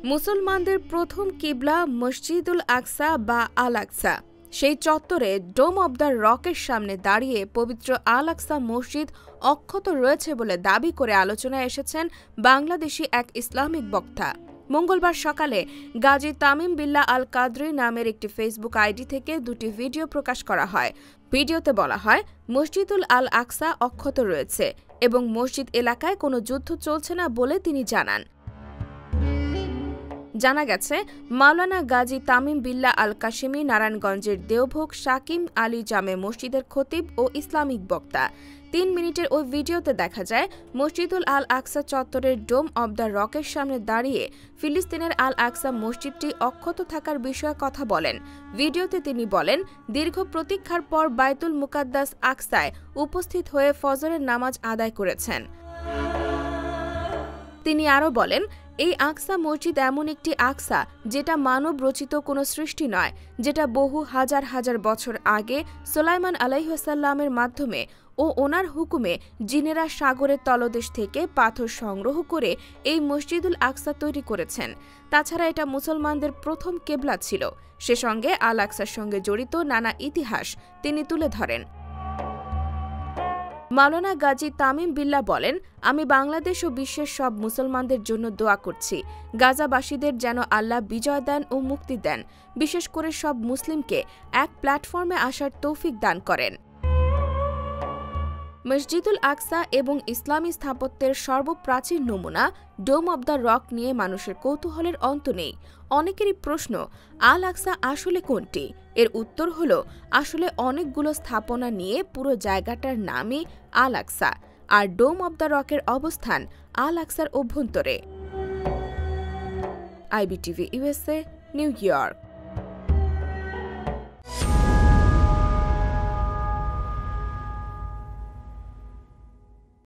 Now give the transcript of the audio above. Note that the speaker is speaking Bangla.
মুসলমানদের প্রথম কিবলা মসজিদুল আকসা বা আল আকসা। সেই চত্বরে ডোম অব দ্য রকের সামনে দাঁড়িয়ে পবিত্র আল আকসা মসজিদ অক্ষত রয়েছে বলে দাবি করে আলোচনায় এসেছেন বাংলাদেশি এক ইসলামিক বক্তা। মঙ্গলবার সকালে গাজী তামিম বিল্লাহ আল কাদরি নামের একটি ফেসবুক আইডি থেকে দুটি ভিডিও প্রকাশ করা হয়। ভিডিওতে বলা হয়, মসজিদুল আল আকসা অক্ষত রয়েছে এবং মসজিদ এলাকায় কোনো যুদ্ধ চলছে না বলে তিনি জানান। জানা গেছে, মাওলানা গাজী তামিম বিল্লাহ আল কাশেমি নারায়ণগঞ্জের দেওভোগ শাকিম আলী জামে মসজিদের খতিব ও ইসলামিক বক্তা। ৩ মিনিটের ওই ভিডিওতে দেখা যায়, মসজিদুল আল আকসা চত্বরের ডোম অব দ্য রকের সামনে দাঁড়িয়ে ফিলিস্তিনের আল আকসা মসজিদটি অক্ষত থাকার বিষয়ে কথা বলেন। ভিডিওতে তিনি বলেন, দীর্ঘ প্রতীক্ষার পর বাইতুল মুকাদ্দাস আকসায় উপস্থিত হয়ে ফজরের নামাজ আদায় করেছেন। তিনি আরও বলেন, এই আকসা মসজিদ এমন একটি আকসা যেটা মানব রচিত কোনো সৃষ্টি নয়, যেটা বহু হাজার হাজার বছর আগে সুলাইমান আলাইহিসসালামের মাধ্যমে ও ওনার হুকুমে জিনেরা সাগরের তলদেশ থেকে পাথর সংগ্রহ করে এই মসজিদুল আকসা তৈরি করেছেন। তাছাড়া এটা মুসলমানদের প্রথম কেবলা ছিল। সে সঙ্গে আল আকসার সঙ্গে জড়িত নানা ইতিহাস তিনি তুলে ধরেন। মাওলানা গাজী তামিম বিল্লাহ বলেন, আমি বাংলাদেশ ও বিশ্বের সব মুসলমানদের জন্য দোয়া করছি, গাজাবাসীদের যেন আল্লাহ বিজয় দেন ও মুক্তি দেন, বিশেষ করে সব মুসলিমকে এক প্ল্যাটফর্মে আসার তৌফিক দান করেন। মসজিদুল আকসা এবং ইসলামী স্থাপত্যের সর্বপ্রাচীন নমুনা ডোম অব দ্য রক নিয়ে মানুষের কৌতূহলের অন্ত নেই। অনেকেরই প্রশ্ন, আল আকসা আসলে কোনটি? এর উত্তর হল, আসলে অনেকগুলো স্থাপনা নিয়ে পুরো জায়গাটার নামই আল আকসা, আর ডোম অব দ্য রকের অবস্থান আল আকসার অভ্যন্তরে। IBTV USA, new York.